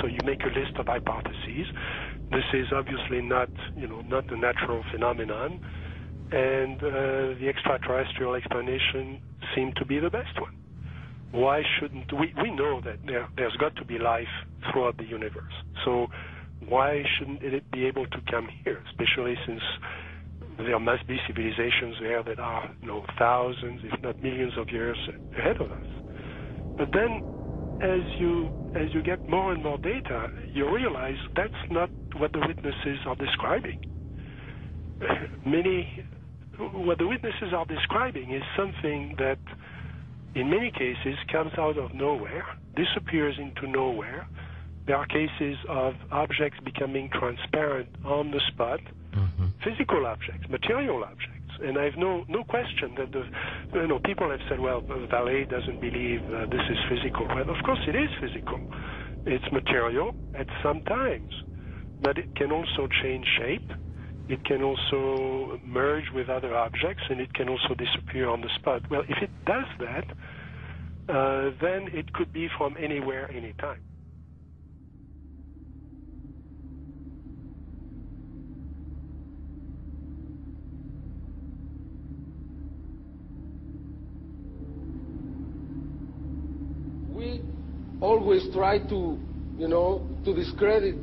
So you make a list of hypotheses. This is obviously not a natural phenomenon, and the extraterrestrial explanation seemed to be the best one. Why shouldn't we know that there's got to be life throughout the universe? So why shouldn't it be able to come here, especially since there must be civilizations there that are thousands, if not millions of years ahead of us? But then as you get more and more data, you realize that's not what the witnesses are describing. What the witnesses are describing is something that in many cases comes out of nowhere, disappears into nowhere. There are cases of objects becoming transparent on the spot, physical objects, material objects. And I have no question that people have said, well, Vallée doesn't believe this is physical. Well, of course it is physical. It's material at some times, but it can also change shape. It can also merge with other objects, and it can also disappear on the spot. Well, if it does that, then it could be from anywhere, anytime. We always try to, to discredit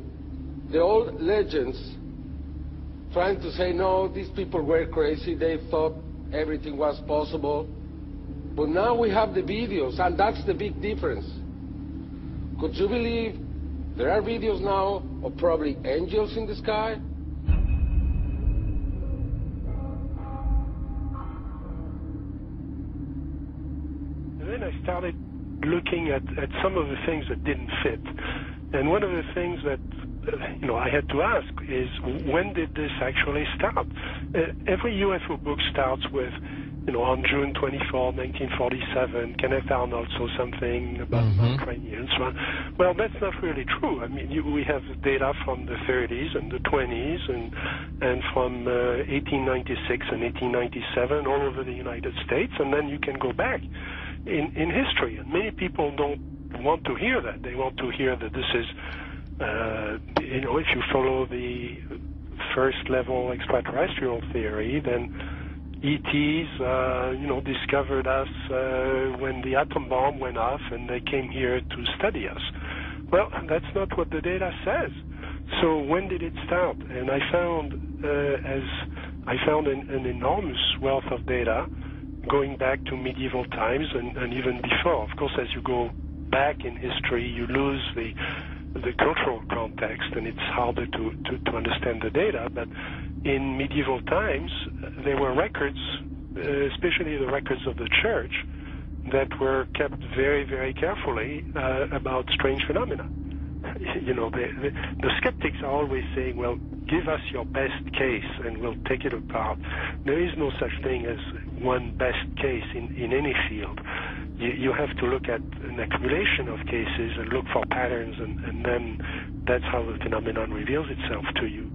the old legends, trying to say, no, these people were crazy, they thought everything was possible. But now we have the videos, and that's the big difference. Could you believe there are videos now of probably angels in the sky? And then I started looking at some of the things that didn't fit. And one of the things that I had to ask is, when did this actually start? Every UFO book starts with, on June 24, 1947, Kenneth Arnold saw something about cranium and so on. Well, that's not really true. I mean, we have data from the 30s and the 20s and from 1896 and 1897 all over the United States, and then you can go back in history. And many people don't want to hear that. They want to hear that this is, if you follow the first level extraterrestrial theory, then ETs, discovered us when the atom bomb went off and they came here to study us. Well, that's not what the data says. So when did it start? And I found, an enormous wealth of data going back to medieval times and even before. Of course, as you go back in history, you lose the cultural context, and it's harder to understand the data. But in medieval times, there were records, especially the records of the church, that were kept very, very carefully about strange phenomena. The skeptics are always saying, well, give us your best case and we'll take it apart. There is no such thing as one best case in any field. You have to look at an accumulation of cases and look for patterns, and then that's how the phenomenon reveals itself to you.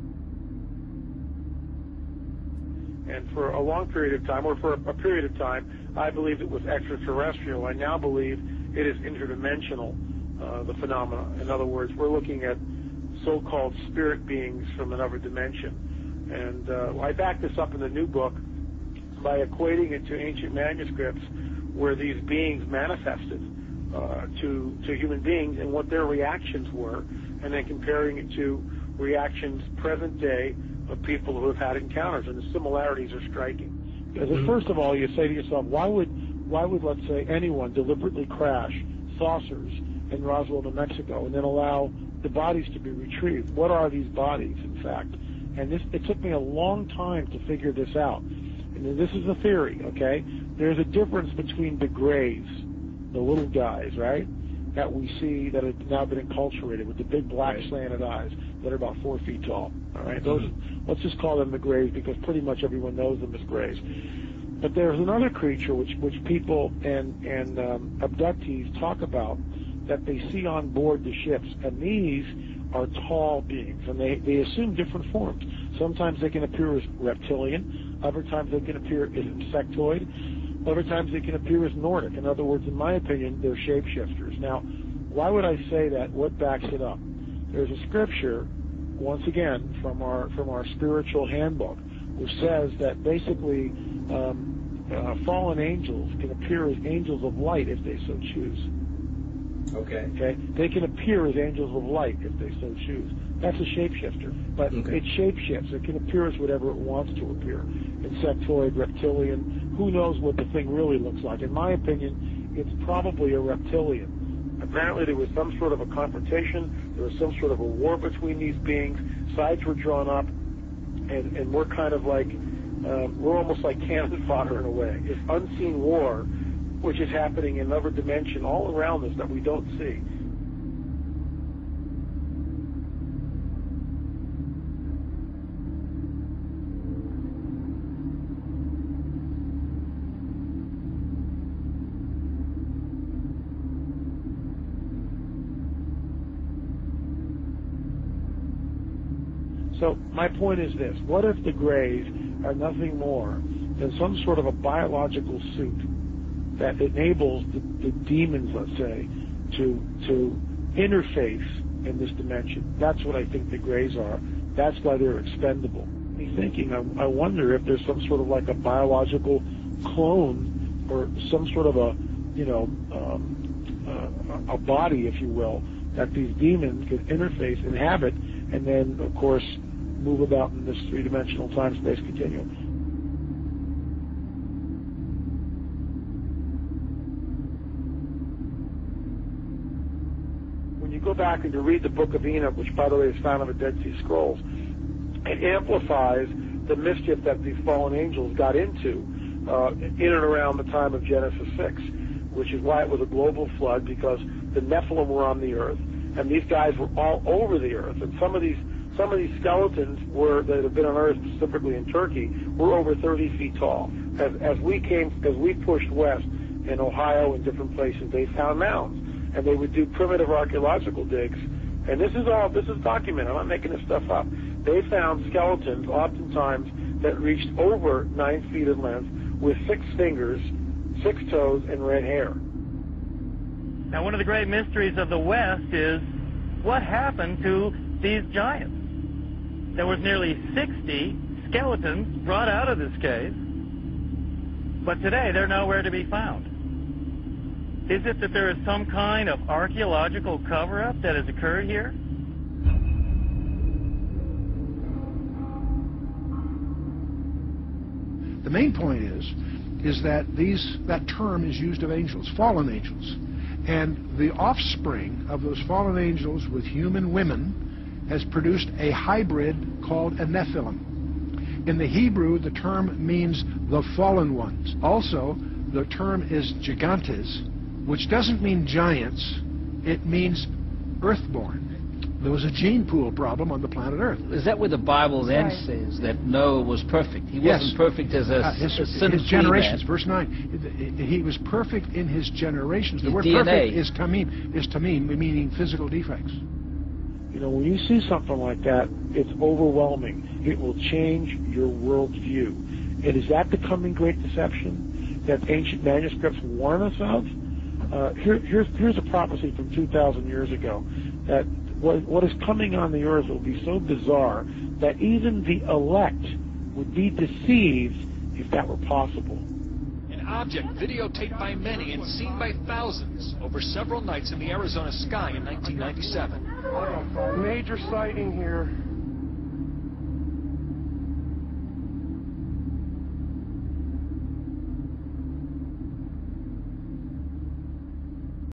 And for a long period of time, or for a period of time, I believed it was extraterrestrial. I now believe it is interdimensional, the phenomena. In other words, we're looking at so-called spirit beings from another dimension. And I back this up in the new book by equating it to ancient manuscripts where these beings manifested to human beings and what their reactions were, and then comparing it to reactions present day of people who have had encounters, and the similarities are striking. Because first of all, you say to yourself, why would let's say anyone deliberately crash saucers in Roswell, New Mexico, and then allow the bodies to be retrieved? What are these bodies, in fact? And it took me a long time to figure this out. And this is a theory, okay? There's a difference between the grays, the little guys, right, that we see that have now been enculturated with the big black slanted eyes that are about 4 feet tall. All right, those, let's just call them the grays because pretty much everyone knows them as grays. But there's another creature which people and abductees talk about that they see on board the ships, and these are tall beings, and they assume different forms. Sometimes they can appear as reptilian, other times they can appear as insectoid, other times they can appear as Nordic. In other words, in my opinion, they're shapeshifters. Now, why would I say that? What backs it up? there's a scripture, once again, from our spiritual handbook, which says that basically fallen angels can appear as angels of light if they so choose. Okay? They can appear as angels of light if they so choose. That's a shapeshifter. But it shapeshifts. It can appear as whatever it wants to appear. Insectoid, reptilian, who knows what the thing really looks like. In my opinion, it's probably a reptilian. Apparently there was some sort of a confrontation. There was some sort of a war between these beings. Sides were drawn up, and we're kind of like, we're almost like cannon fodder in a way. This unseen war, which is happening in another dimension all around us that we don't see. So my point is this: what if the Greys are nothing more than some sort of a biological suit that enables the demons, let's say, to interface in this dimension? That's what I think the Greys are. That's why they're expendable. Me thinking, I wonder if there's some sort of like a biological clone or some sort of a, you know, a body, if you will, that these demons could interface, inhabit, and then, of course, move about in this three-dimensional time-space continuum. When you go back and you read the Book of Enoch, which, by the way, is found on the Dead Sea Scrolls, it amplifies the mischief that these fallen angels got into in and around the time of Genesis 6, which is why it was a global flood, because the Nephilim were on the earth, and these guys were all over the earth, and some of these skeletons that have been unearthed, specifically in Turkey, were over 30 feet tall. As we pushed west in Ohio and different places, they found mounds, and they would do primitive archaeological digs. And this is documented. I'm not making this stuff up. They found skeletons, oftentimes, that reached over 9 feet in length, with 6 fingers, 6 toes, and red hair. Now, one of the great mysteries of the West is what happened to these giants. There was nearly 60 skeletons brought out of this cave, but today they're nowhere to be found. Is it that there is some kind of archaeological cover-up that has occurred here? The main point is that that term is used of angels, fallen angels. And the offspring of those fallen angels with human women has produced a hybrid called a Nephilim. In the Hebrew, the term means the fallen ones. Also, the term is gigantes, which doesn't mean giants, it means earthborn. There was a gene pool problem on the planet Earth. Is that where the Bible then says that Noah was perfect? He wasn't perfect as his generations, man. Verse 9. He was perfect in his generations. The word DNA. Perfect is tamim, meaning physical defects. You know, when you see something like that, it's overwhelming. It will change your worldview. And is that the coming great deception that ancient manuscripts warn us of? Here's a prophecy from 2,000 years ago, that what is coming on the earth will be so bizarre that even the elect would be deceived if that were possible. An object videotaped by many and seen by thousands over several nights in the Arizona sky in 1997. Major sighting here.